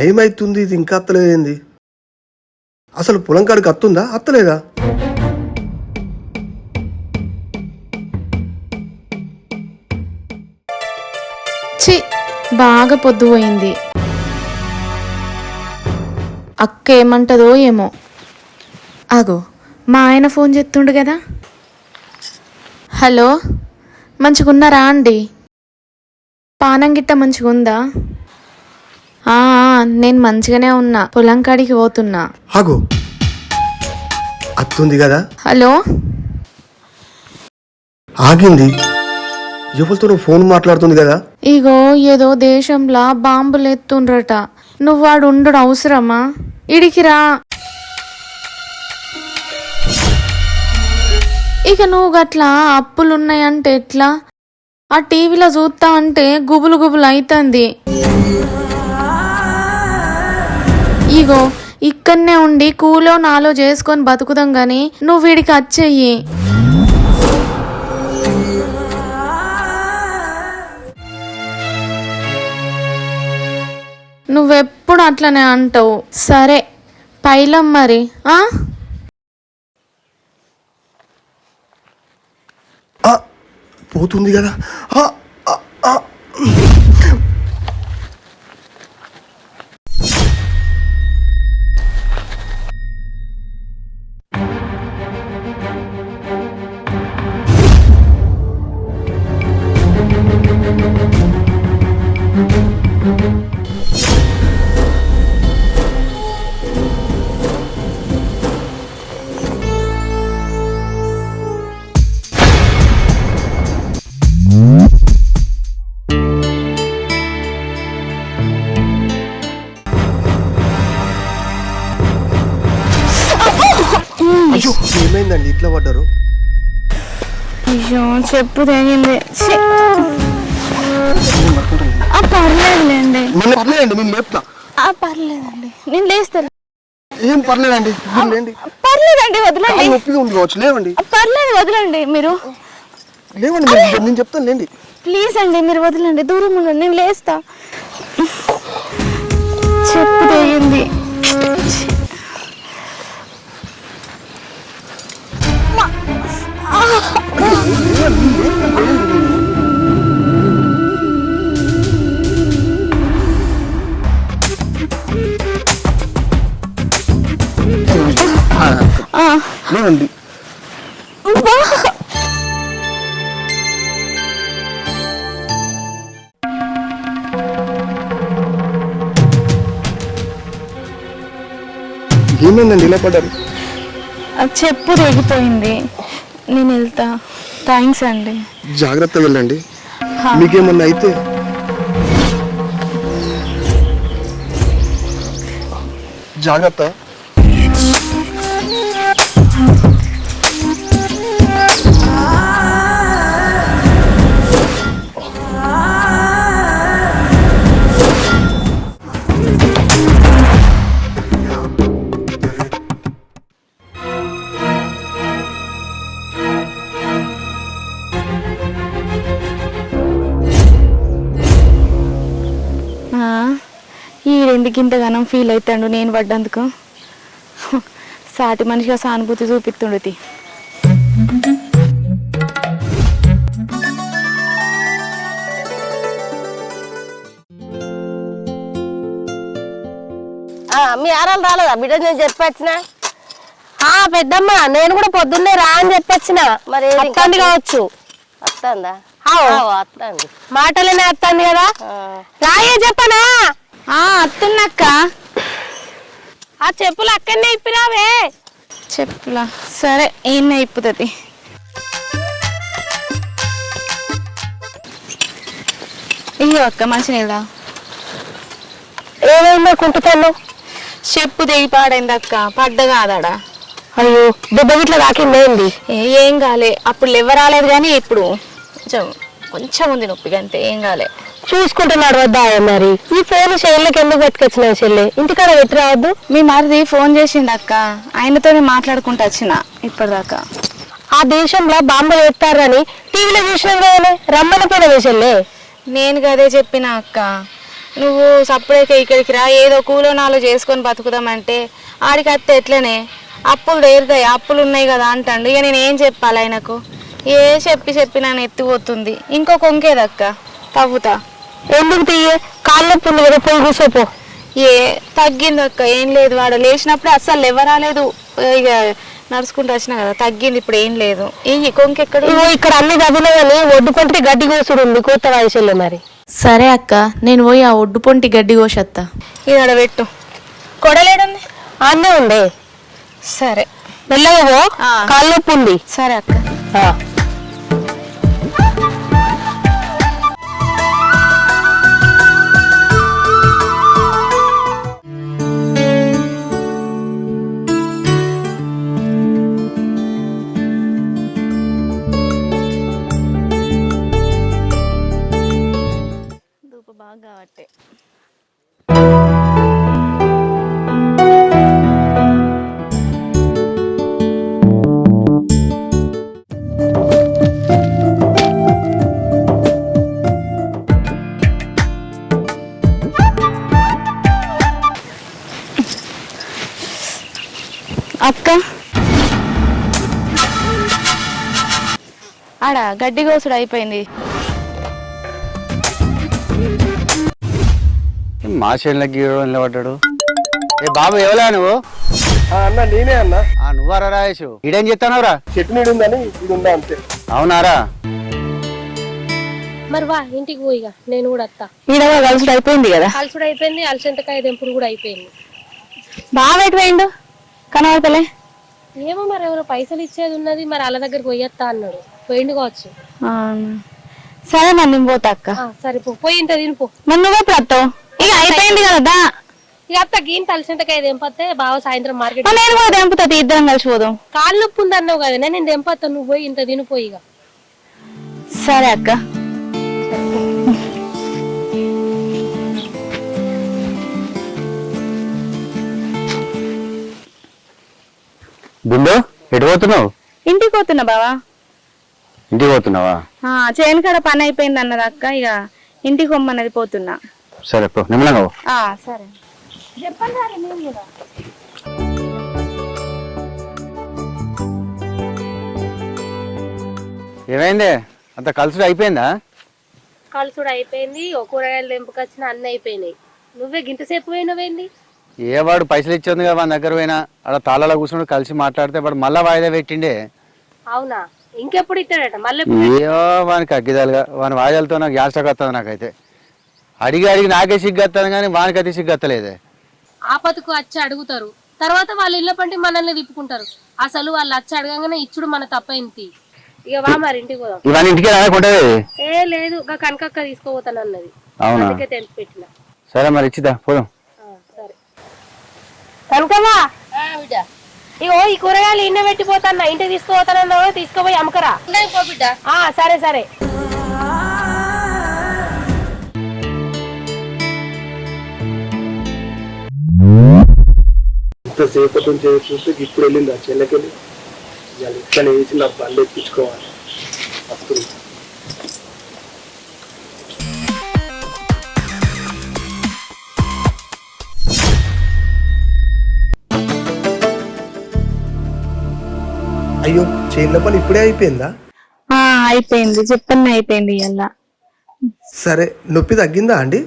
Time అవుతుంది, ఇది ఇంకా అత్తలేదేంది? అసలు పొలం కాడికి అత్తుందా అత్తలేదా? చి బాగా పొద్దుపోయింది. అక్క ఏమంటదో ఏమో. ఆగో, మా ఆయన ఫోన్ చేస్తుండు కదా. హలో, మంచిగున్నారా అండి? పానం గిట్ట మంచిగుందా? నేను మంచిగానే ఉన్నా, పొలం కాడికి పోతున్నా. ఆగో, అత్తుంది కదా. హలో, ఆగింది. ఎవరితో ఫోన్ మాట్లాడుతుంది కదా. ఇగో ఏదో దేశంలా బాంబులు ఎత్తుండ్రట. నువ్వు వాడు ఉండడు అవసరమా? ఇడికి రా. ఇక నువ్వు గట్లా అప్పులున్నాయంటే ఎట్లా? ఆ టీవీలో చూస్తా అంటే గుబులు గుబులు అవుతుంది. ఇగో ఇక్కడనే ఉండి కూలో నాలో చేసుకొని బతుకుదాం గాని నువ్వు వీడికి వచ్చేయి. నువ్వెప్పుడు అట్లనే అంటావు. సరే పైలం మరి. పోతుంది కదా. అయ్యో, ఏమైందండి ఇట్లా పడ్డారు? అయ్యో చెప్పు తెగింది. పర్లేదులేండి. పర్లేదండి, నేను లేపుతా. పర్లేదండి, నేను లేస్తాను. ఏం పర్లేదండి, పర్లేదండి వదలండి. నొప్పిగా ఉంది కావచ్చు, లేవండి. పర్లేదు వదలండి. మీరు లేవండి, నేను చెప్తాను లేండి. ప్లీజ్ అండి మీరు వదలండి, దూరం ఉండండి, నేను లేస్తా. చెప్పు తెగింది. లేవండి. ఏమైందండి ఇలా పడ్డారు? చెప్పు తెగిపోయింది, నేను వెళ్తా. థ్యాంక్స్ అండి. జాగ్రత్త వెళ్ళండి, మీకేమన్నా అయితే. జాగ్రత్త. ఈడెందుకు ఇంతగానం ఫీల్ అవుతాడు నేను పడ్డందుకు? సాటి మనిషిగా సానుభూతి చూపిస్తుండతి. మీ ఆరాలు రాలేదా బిడ్డ? నేను చెప్పొచ్చిన. పెద్దమ్మ నేను కూడా పొద్దున్నే రా అని చెప్పొచ్చిన. మరి అత్తంది కావచ్చు. అత్తందా? అత్తంది, మాటలేనే అత్తంది కదా. రాయే చెప్పనా? అత్తున్నక్క. ఆ చెప్పులు అక్కడనే ఇప్పిరావే. చెప్పులా? సరే ఈయన ఇప్పుతుంది. ఇయ్యో అక్క మంచినీళ్ళ. ఏమైందో కుంటుతాను? చెప్పు తెగి పాడైంది అక్క. పడ్డ కాదాడా? అయ్యో, దెబ్బ గిట్ల తాకిందేంది? ఏం కాలే. అప్పుడు ఎవరాలేదు కానీ ఇప్పుడు కొంచెం ఉంది నొప్పిగా, అంతే. ఏం కాలే. చూసుకుంటున్నాడు వద్దా? మరి ఈ ఫోన్ చెల్లెకి ఎందుకు పట్టుకొచ్చినావు? చెల్లె ఇంటికాడ పెట్టి రావద్దు. మీ మరిది ఫోన్ చేసిండు అక్క, ఆయనతోనే మాట్లాడుకుంటూ వచ్చిన ఇప్పటిదాకా. ఆ దేశంలో బాంబులు పెట్టారని టీవీలో చూసినాం కదా, రమ్మని పోయిన చెల్లె. నేను కదే చెప్పిన అక్క. నువ్వు సప్పుడైతే ఇక్కడికి రా, ఏదో కూలో నాలో చేసుకొని బతుకుదామంటే ఆడికి అత్తే ఎట్లనే అప్పులు తీరుతాయి, అప్పులు ఉన్నాయి కదా అంటాడు. ఇక నేను ఏం చెప్పాలి ఆయనకు? చెప్పి నన్ను ఎత్తిపోతుంది. ఇంకో కొంకేదక్క తవ్వుతా. ఎందుకు తీయ కాళ్ళు నొప్పి కదా, పోయి కూర్చోపో. తగ్గింది అక్క, ఏం లేదు. వాడు లేచినప్పుడు అస్సలు ఎవరాలేదు, ఇక నడుచుకుంటూ వచ్చినా కదా తగ్గింది, ఇప్పుడు ఏం లేదు. ఈ కొంకెక్కడ ఇక్కడ అన్ని గదిలో కానీ ఒడ్డు కొంటే గడ్డి కోసుడు ఉంది కొత్త వయసులో. మరి సరే అక్క, నేను పోయి ఆ ఒడ్డు పొంటి గడ్డి కోసేత్తా. ఇది పెట్టు. కొడలేడుంది అన్నీ ఉండే. సరే మెల్లగా పో, కాళ్ళు నొప్పి ఉంది. సరే అక్క. బాగా కాబట్టి అక్క ఆడ గడ్డి కోసుడు అయిపోయింది. మా చేనులకు గీయడం నిలబడ్డాడు. ఏ బాబు ఎవరా నువ్వు? అన్న నేనే అన్న. నువ్వారా రాయేషు? ఈడేం చెప్తానవరా? చెట్టు నీడు ఉందని ఇది ఉందా అంతే. అవునారా? మరి వా ఇంటికి పోయిగా, నేను కూడా వస్తా. ఈడగా కలుసుడు అయిపోయింది కదా? కలుసుడు అయిపోయింది, అలసంతకాయ దెంపుడు కూడా అయిపోయింది. బాగా ఎటుపోయిండు కనబడతలే. ఏమో మరి ఎవరో పైసలు ఇచ్చేది ఉన్నది, మరి వాళ్ళ దగ్గరికి పోయొత్తా అన్నాడు. పోయిండు కావచ్చు. సరే మరి నేను పోతా అక్క. సరే పోయి ఇంత తినిపో. మరి నువ్వెప్పుడు వస్తావు? ఇక అయిపోయింది కదా. ఇక అత్త గీంత అలసంతకాయ దెంపతే బాగా సాయంత్రం మార్కెట్. నేను కూడా దెంపుతా, ఇద్దరం కలిసి పోదాం. కాళ్ళు నొప్పి ఉంది అన్నావు కదా, నేను దెంపత్తా, నువ్వు పోయి ఇంత తినిపోయి. ఇక సరే అక్క. గుండు ఎటు పోతున్నావు? ఇంటికి పోతున్నా బావా. ఇంటికి పోతున్నావా? చేను కాడ పని అయిపోయింది అన్నది అక్క, ఇక ఇంటికి పొమ్మన్నది, పోతున్నా. సరే పో, నిమ్మలంగా పో. సరే చెప్పండి నేను కూడా. ఏమైంది? అంత కలుసుడు అయిపోయిందా? కలుసుడు అయిపోయింది, కూరగాయలు దెంపుకొచ్చిన అన్ని అయిపోయినాయి. నువ్వే గింతసేపు పోయినవేంది? ఏ వాడు పైసలు ఇచ్చింది కదా వాడి దగ్గర పోయినా, అలా తాళాలో కూర్చుని కలిసి మాట్లాడితే వాడు మళ్ళా వాయిదా పెట్టిండే. అవునా? ఇంకెప్పుడు ఇస్తాడట మళ్ళీ? ఏయో వానికి అగ్గిదాలుగా వాని వాయిదాలతో నాకు గ్యాస్ స్టాక్ వస్తుంది. నాకైతే అడిగి నాకే సిగ్గత్తాను కానీ వానికి అయితే సిగ్గత్తలేదే. ఆపదకు వచ్చి అడుగుతారు, తర్వాత వాళ్ళు ఇళ్ళ పంటి మనల్ని తిప్పుకుంటారు. అసలు వాళ్ళు వచ్చి అడగగానే ఇచ్చుడు మన తప్పైంది. ఇక వా మరి ఇంటికి పోదాం. ఇవన్నీ ఇంటికి రాకుంటే లేదు, కనకక్క తీసుకోపోతాను అన్నది. అవునా? అందుకే తెంపి పెట్టిన. సరే మరి ఇచ్చిదా పోదాం. సరే కనకమ్మా, ఇగో ఈ కూరగాయలు ఇన్న పెట్టిపోతాన్నా, ఇంటికి తీసుకుపోతానన్నా, తీసుకుపోయి అమ్మకరా. సరే సరే. ఇంతసేపటి నుంచి చూస్తే ఇప్పుడు వెళ్ళింది ఆ చెల్లకెళ్ళి. ఇవాళ ఇక్కడ వేసి నా బండి ఎక్కించుకోవాలి. అప్పుడు అయ్యో, చేనుల పని ఇప్పుడే అయిపోయిందా? అయిపోయింది, చెప్పండి అయిపోయింది. ఇలా సరే, నొప్పి తగ్గిందా అండి?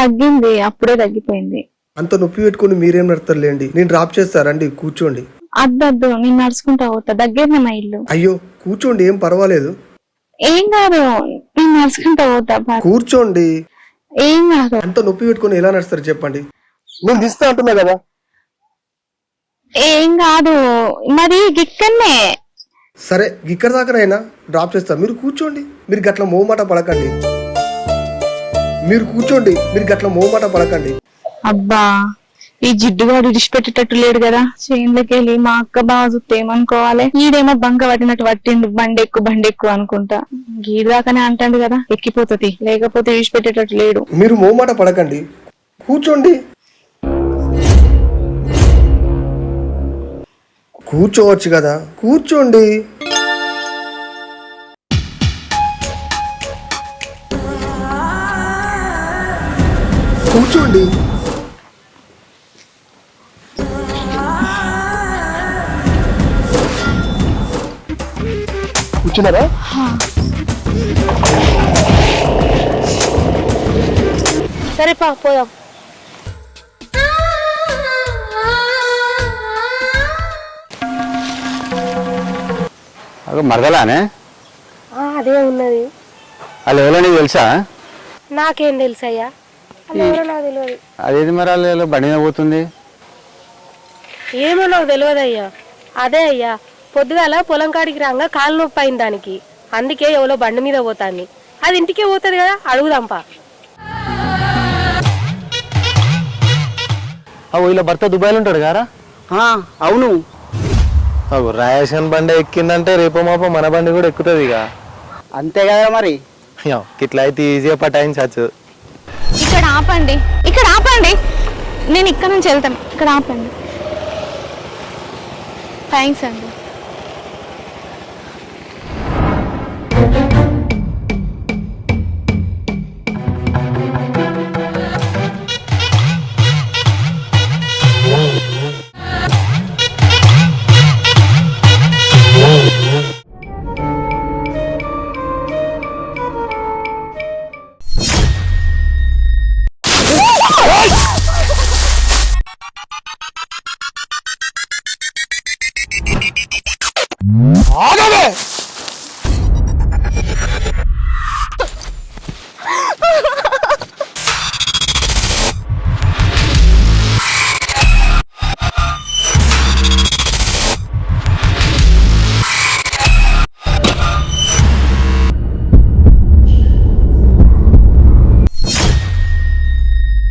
తగ్గింది, అప్పుడే తగ్గిపోయింది. అంత నొప్పి పెట్టుకుని మీరేం నడతారులేండి, నేను డ్రాప్ చేస్తారండి. కూర్చోండి. అద్దద్దు, నేను నడుచుకుంటా పోతా, దగ్గరనే మా ఇల్లు. అయ్యో కూర్చోండి, ఏం పర్వాలేదు. ఏం కాదు, నేను నడుచుకుంటా పోతా. కూర్చోండి. ఏం కాదు. అంత నొప్పి పెట్టుకుని ఎలా నడుస్తారు చెప్పండి? నేను తీస్తా అంటున్నా కదా. ఏం కాదు, మరి గిక్కనే. సరే, ఇక్కడ దాకానైనా డ్రాప్ చేస్తా, మీరు కూర్చోండి. మీరు గట్ల మోమాట పడకండి. మీరు కూర్చోండి, మీరు గట్ల మోమాట పడకండి. అబ్బా, ఈ జిడ్డుగాడు ఇడిచిపెట్టేటట్టు లేడు కదా. చేనులకెళ్ళి మా అక్క బాగా చూస్తే ఏమనుకోవాలి? ఈడేమో బంక పట్టినట్టు పట్టిండు, బండెక్కు అనుకుంటా. గీడు దాకానే అంటాడు కదా, ఎక్కిపోతుంది, లేకపోతే ఇడిచిపెట్టేటట్టు లేడు. మీరు మోమాట పడకండి, కూర్చోండి. కూర్చోవచ్చు కదా, కూర్చోండి. కూర్చోండి. కూర్చున్నారా? సరే పోదాం. అగో మరదలానే అదే ఉన్నది. వాళ్ళు ఎవరో నీకు తెలుసా? నాకేం తెలుసు అయ్యా, ఎవరో నాకు తెలియదు. అదేది మరి వాళ్ళు బండి మీద పోతుంది? ఏమో నాకు తెలియదు అయ్యా. అదే అయ్యా పొద్దుగాల పొలం కాడికి రాగా కాలు నొప్పి అయింది దానికి, అందుకే ఎవరో బండి మీద పోతాంది. అది ఇంటికే పోతుంది కదా, అడుగుదాంపా. వీళ్ళ భర్త దుబాయ్లో ఉంటాడు గారా? అవును. రాయేషన్ బండి ఎక్కిందంటే రేపు మాపో మన బండి కూడా ఎక్కుతుంది ఇక. అంతే కదా మరి. ఇట్లా అయితే ఈజీగా పటాయించచ్చు. ఇక్కడ ఆపండి, ఇక్కడ ఆపండి. నేను ఇక్కడ నుంచి వెళ్తాను, ఇక్కడ ఆపండి. థ్యాంక్స్ అండి. ఆగవే.